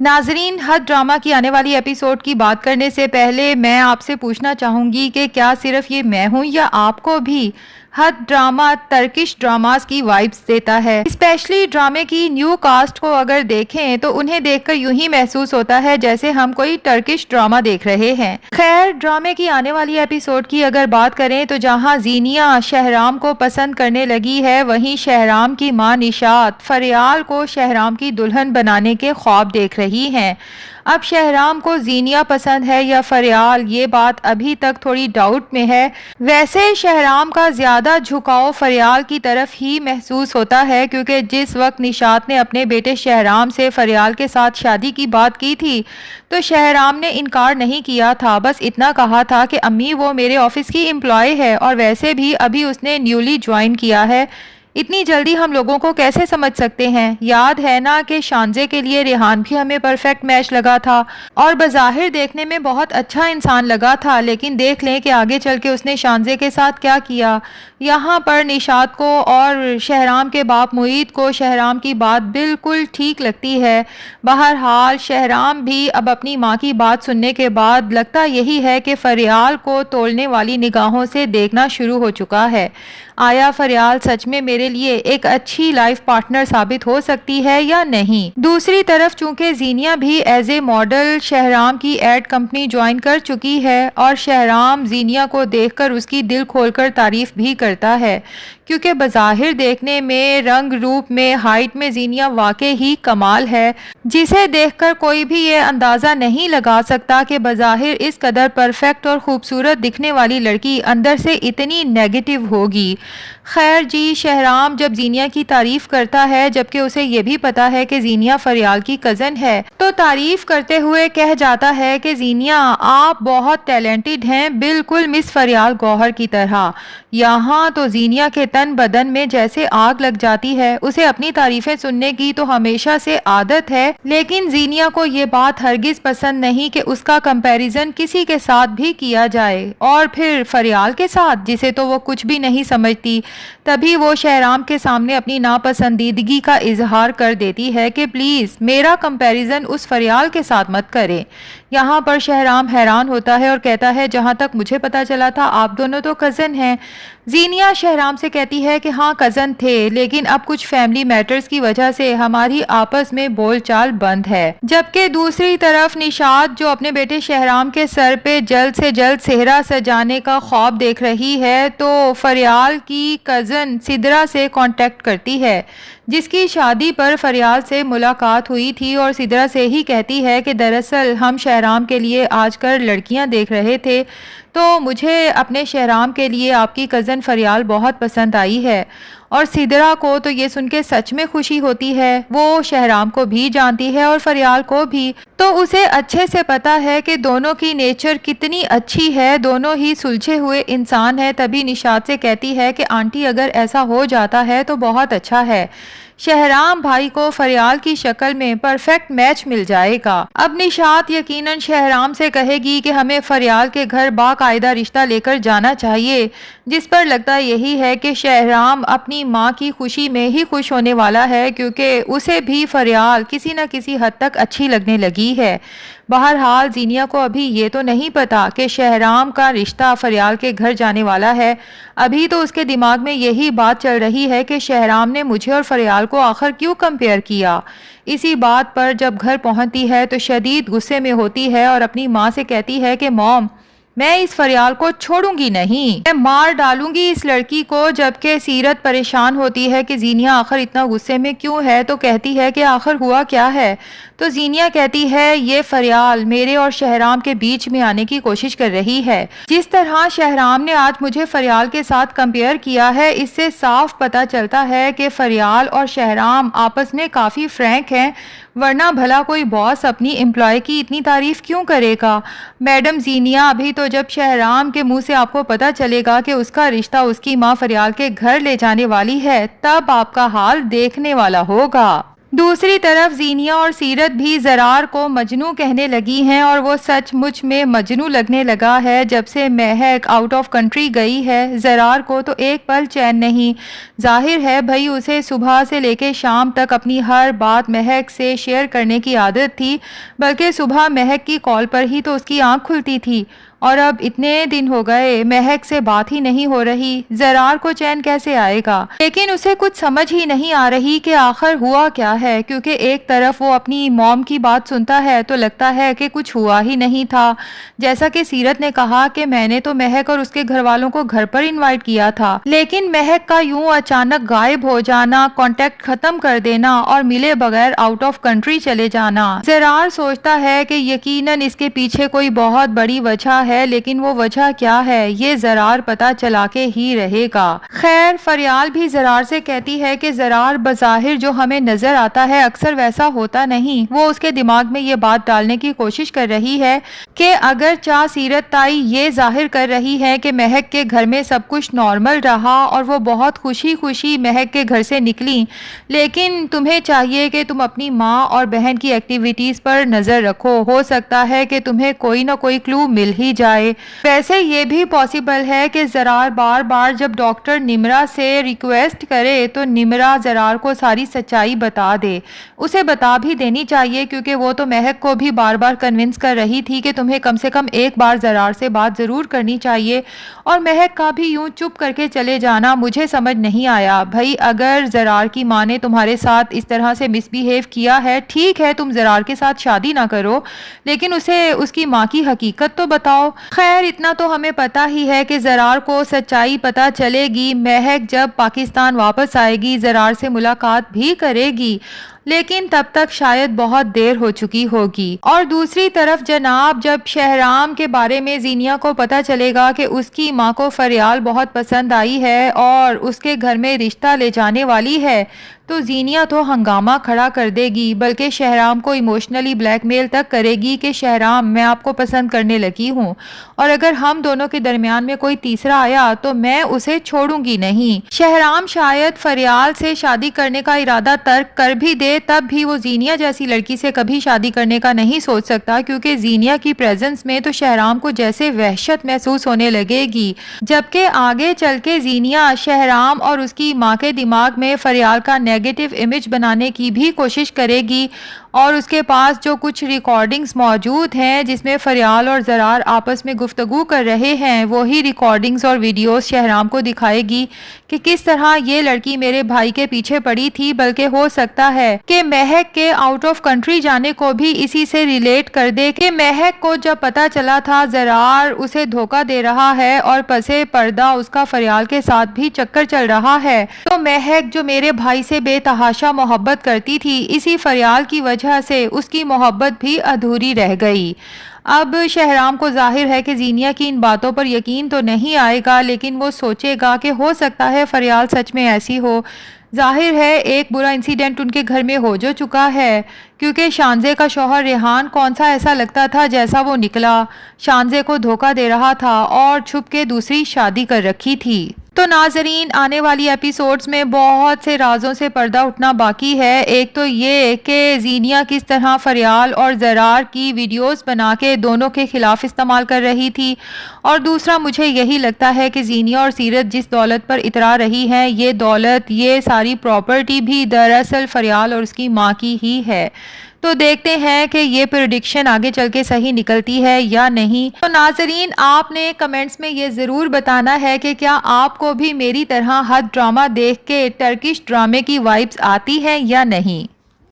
ناظرین، حد ڈرامہ کی آنے والی ایپیسوڈ کی بات کرنے سے پہلے میں آپ سے پوچھنا چاہوں گی کہ کیا صرف یہ میں ہوں یا آپ کو بھی حد ڈرامہ ترکش ڈراماز کی وائبز دیتا ہے؟ اسپیشلی ڈرامے کی نیو کاسٹ کو اگر دیکھیں تو انہیں دیکھ کر یوں ہی محسوس ہوتا ہے جیسے ہم کوئی ترکش ڈرامہ دیکھ رہے ہیں۔ خیر، ڈرامے کی آنے والی ایپیسوڈ کی اگر بات کریں تو جہاں زینیا شہرام کو پسند کرنے لگی ہے، وہیں شہرام کی ماں نشاط فریال کو شہرام کی دلہن بنانے کے خواب دیکھ رہی ہیں۔ اب شہرام کو زینیا پسند ہے یا فریال، یہ بات ابھی تک تھوڑی ڈاؤٹ میں ہے۔ ویسے شہرام کا زیادہ جھکاؤ فریال کی طرف ہی محسوس ہوتا ہے، کیونکہ جس وقت نشاط نے اپنے بیٹے شہرام سے فریال کے ساتھ شادی کی بات کی تھی تو شہرام نے انکار نہیں کیا تھا، بس اتنا کہا تھا کہ امی وہ میرے آفس کی امپلائی ہے اور ویسے بھی ابھی اس نے نیولی جوائن کیا ہے، اتنی جلدی ہم لوگوں کو کیسے سمجھ سکتے ہیں؟ یاد ہے نا کہ شانزے کے لیے ریحان بھی ہمیں پرفیکٹ میچ لگا تھا اور بظاہر دیکھنے میں بہت اچھا انسان لگا تھا، لیکن دیکھ لیں کہ آگے چل کے اس نے شانزے کے ساتھ کیا کیا۔ یہاں پر نشاط کو اور شہرام کے باپ معید کو شہرام کی بات بالکل ٹھیک لگتی ہے۔ بہرحال شہرام بھی اب اپنی ماں کی بات سننے کے بعد لگتا یہی ہے کہ فریال کو تولنے والی نگاہوں سے دیکھنا شروع ہو چکا ہے۔ آیا فریال سچ میں میرے لیے ایک اچھی لائف پارٹنر ثابت ہو سکتی ہے یا نہیں؟ دوسری طرف چونکہ زینیا بھی ایز اے ماڈل شہرام کی ایڈ کمپنی جوائن کر چکی ہے اور شہرام زینیا کو دیکھ کر اس کی دل کھول کر تعریف بھی کرتا ہے، کیونکہ بظاہر دیکھنے میں، رنگ روپ میں، ہائٹ میں زینیا واقعی ہی کمال ہے، جسے دیکھ کر کوئی بھی یہ اندازہ نہیں لگا سکتا کہ بظاہر اس قدر پرفیکٹ اور خوبصورت دکھنے والی لڑکی اندر سے اتنی نیگیٹو ہوگی۔ خیر جی، شہرام جب زینیا کی تعریف کرتا ہے جبکہ اسے یہ بھی پتا ہے کہ زینیا فریال کی کزن ہے، تو تعریف کرتے ہوئے کہہ جاتا ہے کہ زینیا آپ بہت ٹیلنٹڈ ہیں، بالکل مس فریال گوہر کی طرح۔ یہاں تو زینیا کے تن بدن میں جیسے آگ لگ جاتی ہے، اسے اپنی تعریفیں سننے کی تو ہمیشہ سے عادت ہے، لیکن زینیا کو یہ بات ہرگز پسند نہیں کہ اس کا کمپیریزن کسی کے ساتھ بھی کیا جائے، اور پھر فریال کے ساتھ جسے تو وہ کچھ بھی نہیں سمجھتی۔ تبھی وہ شہرام کے سامنے اپنی ناپسندیدگی کا اظہار کر دیتی ہے کہ پلیز میرا کمپیریزن اس فریال کے ساتھ مت کریں۔ یہاں پر شہرام حیران ہوتا ہے اور کہتا ہے جہاں تک مجھے پتا چلا تھا آپ دونوں تو کزن ہیں۔ زینیا شہرام سے کہتی ہے کہ ہاں کزن تھے، لیکن اب کچھ فیملی میٹرز کی وجہ سے ہماری آپس میں بول چال بند ہے۔ جبکہ دوسری طرف نشاط جو اپنے بیٹے شہرام کے سر پہ جلد سے جلد صحرا سجانے کا خواب دیکھ رہی ہے تو فریال کی کزن سدرا سے کانٹیکٹ کرتی ہے، جس کی شادی پر فریال سے ملاقات ہوئی تھی، اور سدرا سے ہی کہتی ہے کہ دراصل ہم شہرام کے لیے آج کل لڑکیاں دیکھ رہے تھے تو مجھے اپنے شہرام کے لیے آپ کی کزن فریال بہت پسند آئی ہے۔ اور سدرا کو تو یہ سن کے سچ میں خوشی ہوتی ہے، وہ شہرام کو بھی جانتی ہے اور فریال کو بھی، تو اسے اچھے سے پتا ہے کہ دونوں کی نیچر کتنی اچھی ہے، دونوں ہی سلجھے ہوئے انسان ہیں۔ تبھی نشاط سے کہتی ہے کہ آنٹی اگر ایسا ہو جاتا ہے تو بہت اچھا ہے، شہرام بھائی کو فریال کی شکل میں پرفیکٹ میچ مل جائے گا۔ اب نشاط یقیناً شہرام سے کہے گی کہ ہمیں فریال کے گھر باقاعدہ رشتہ لے کر جانا چاہیے، جس پر لگتا یہی ہے کہ شہرام اپنی ماں کی خوشی میں ہی خوش ہونے والا ہے، کیونکہ اسے بھی فریال کسی نہ کسی حد تک اچھی لگنے لگی ہے۔ بہرحال زینیا کو ابھی یہ تو نہیں پتا کہ شہرام کا رشتہ فریال کے گھر جانے والا ہے، ابھی تو اس کے دماغ میں یہی بات چل رہی ہے کہ شہرام نے مجھے اور فریال کو آخر کیوں کمپیئر کیا۔ اسی بات پر جب گھر پہنچتی ہے تو شدید غصے میں ہوتی ہے اور اپنی ماں سے کہتی ہے کہ موم، میں اس فریال کو چھوڑوں گی نہیں، میں مار ڈالوں گی اس لڑکی کو۔ جبکہ سیرت پریشان ہوتی ہے کہ زینیا آخر اتنا غصے میں کیوں ہے، تو کہتی ہے کہ آخر ہوا کیا ہے؟ تو زینیا کہتی ہے یہ فریال میرے اور شہرام کے بیچ میں آنے کی کوشش کر رہی ہے۔ جس طرح شہرام نے آج مجھے فریال کے ساتھ کمپیئر کیا ہے، اس سے صاف پتہ چلتا ہے کہ فریال اور شہرام آپس میں کافی فرینک ہیں، ورنہ بھلا کوئی باس اپنی امپلائی کی اتنی تعریف کیوں کرے گا؟ میڈم زینیا، ابھی تو جب شہرام کے منہ سے آپ کو پتہ چلے گا کہ اس کا رشتہ اس کی ماں فریال کے گھر لے جانے والی ہے، تب آپ کا حال دیکھنے والا ہوگا۔ دوسری طرف زینیا اور سیرت بھی زرار کو مجنوں کہنے لگی ہیں اور وہ سچ مچ میں مجنوں لگنے لگا ہے جب سے مہک آؤٹ آف کنٹری گئی ہے۔ زرار کو تو ایک پل چین نہیں۔ ظاہر ہے بھئی اسے صبح سے لے کے شام تک اپنی ہر بات مہک سے شیئر کرنے کی عادت تھی، بلکہ صبح مہک کی کال پر ہی تو اس کی آنکھ کھلتی تھی، اور اب اتنے دن ہو گئے مہک سے بات ہی نہیں ہو رہی۔ زرار کو چین کیسے آئے گا؟ لیکن اسے کچھ سمجھ ہی نہیں آ رہی کہ آخر ہوا کیا ہے، کیونکہ ایک طرف وہ اپنی موم کی بات سنتا ہے تو لگتا ہے کہ کچھ ہوا ہی نہیں تھا، جیسا کہ سیرت نے کہا کہ میں نے تو مہک اور اس کے گھر والوں کو گھر پر انوائٹ کیا تھا، لیکن مہک کا یوں اچانک غائب ہو جانا، کانٹیکٹ ختم کر دینا اور ملے بغیر آؤٹ آف کنٹری چلے جانا۔ زرار سوچتا ہے کہ یقیناً اس کے پیچھے کوئی بہت بڑی وجہ ہے، لیکن وہ وجہ کیا ہے یہ زرار پتا چلا کے ہی رہے گا۔ خیر فریال بھی زرار سے کہتی ہے کہ زرار بظاہر جو ہمیں نظر آتا ہے اکثر ویسا ہوتا نہیں۔ وہ اس کے دماغ میں یہ بات ڈالنے کی کوشش کر رہی ہے کہ اگر چاہ سیرت تائی یہ ظاہر کر رہی ہے کہ مہک کے گھر میں سب کچھ نارمل رہا اور وہ بہت خوشی خوشی مہک کے گھر سے نکلی، لیکن تمہیں چاہیے کہ تم اپنی ماں اور بہن کی ایکٹیویٹیز پر نظر رکھو، ہو سکتا ہے کہ تمہیں کوئی نہ کوئی کلو مل ہی جائے۔ ویسے یہ بھی پاسبل ہے کہ زرار بار بار جب ڈاکٹر نمرا سے ریکویسٹ کرے تو نمرا زرار کو ساری سچائی بتا دے۔ اسے بتا بھی دینی چاہیے، کیونکہ وہ تو مہک کو بھی بار بار کنونس کر رہی تھی کہ تمہیں کم سے کم ایک بار زرار سے بات ضرور کرنی چاہیے، اور مہک کا بھی یوں چپ کر کے چلے جانا مجھے سمجھ نہیں آیا۔ بھائی اگر زرار کی ماں نے تمہارے ساتھ اس طرح سے مس بیہیو کیا ہے، ٹھیک ہے تم زرار کے ساتھ شادی نہ کرو، لیکن اسے اس کی ماں کی حقیقت تو بتاؤ۔ خیر اتنا تو ہمیں پتہ ہی ہے کہ زرار کو سچائی پتہ چلے گی، مہک جب پاکستان واپس آئے گی زرار سے ملاقات بھی کرے گی، لیکن تب تک شاید بہت دیر ہو چکی ہوگی۔ اور دوسری طرف جناب جب شہرام کے بارے میں زینیا کو پتہ چلے گا کہ اس کی ماں کو فریال بہت پسند آئی ہے اور اس کے گھر میں رشتہ لے جانے والی ہے، تو زینیا تو ہنگامہ کھڑا کر دے گی، بلکہ شہرام کو ایموشنلی بلیک میل تک کرے گی کہ شہرام میں آپ کو پسند کرنے لگی ہوں، اور اگر ہم دونوں کے درمیان میں کوئی تیسرا آیا تو میں اسے چھوڑوں گی نہیں۔ شہرام شاید فریال سے شادی کرنے کا ارادہ ترک کر بھی دے، تب بھی وہ زینیا جیسی لڑکی سے کبھی شادی کرنے کا نہیں سوچ سکتا، کیونکہ زینیا کی پریزنس میں تو شہرام کو جیسے وحشت محسوس ہونے لگے گی، جبکہ آگے چل کے زینیا شہرام اور اس کی ماں کے دماغ میں فریال کا نیگیٹو امیج بنانے کی بھی کوشش کرے گی، اور اس کے پاس جو کچھ ریکارڈنگز موجود ہیں جس میں فریال اور زرار آپس میں گفتگو کر رہے ہیں، وہی ریکارڈنگز اور ویڈیوز شہرام کو دکھائے گی کہ کس طرح یہ لڑکی میرے بھائی کے پیچھے پڑی تھی، بلکہ ہو سکتا ہے کہ مہک کے آؤٹ آف کنٹری جانے کو بھی اسی سے ریلیٹ کر دے کہ مہک کو جب پتا چلا تھا زرار اسے دھوکہ دے رہا ہے اور پسے پردہ اس کا فریال کے ساتھ بھی چکر چل رہا ہے، تو مہک جو میرے بھائی سے بے تحاشا محبت کرتی تھی، اسی فریال کی وجہ سے اس کی محبت بھی ادھوری رہ گئی۔ اب شہرام کو ظاہر ہے کہ زینیا کی ان باتوں پر یقین تو نہیں آئے گا، لیکن وہ سوچے گا کہ ہو سکتا ہے فریال سچ میں ایسی ہو۔ ظاہر ہے ایک برا انسیڈنٹ ان کے گھر میں ہو جو چکا ہے، کیونکہ شانزے کا شوہر ریحان کون سا ایسا لگتا تھا جیسا وہ نکلا، شانزے کو دھوکہ دے رہا تھا اور چھپ کے دوسری شادی کر رکھی تھی۔ تو ناظرین آنے والی ایپیسوڈز میں بہت سے رازوں سے پردہ اٹھنا باقی ہے۔ ایک تو یہ کہ زینیا کس طرح فریال اور زرار کی ویڈیوز بنا کے دونوں کے خلاف استعمال کر رہی تھی، اور دوسرا مجھے یہی لگتا ہے کہ زینیا اور سیرت جس دولت پر اترا رہی ہیں، یہ دولت یہ ساری پراپرٹی بھی دراصل فریال اور اس کی ماں کی ہی ہے۔ تو دیکھتے ہیں کہ یہ پریڈکشن آگے چل کے صحیح نکلتی ہے یا نہیں۔ تو ناظرین آپ نے کمنٹس میں یہ ضرور بتانا ہے کہ کیا آپ کو بھی میری طرح حد ڈرامہ دیکھ کے ٹرکش ڈرامے کی وائبز آتی ہیں یا نہیں۔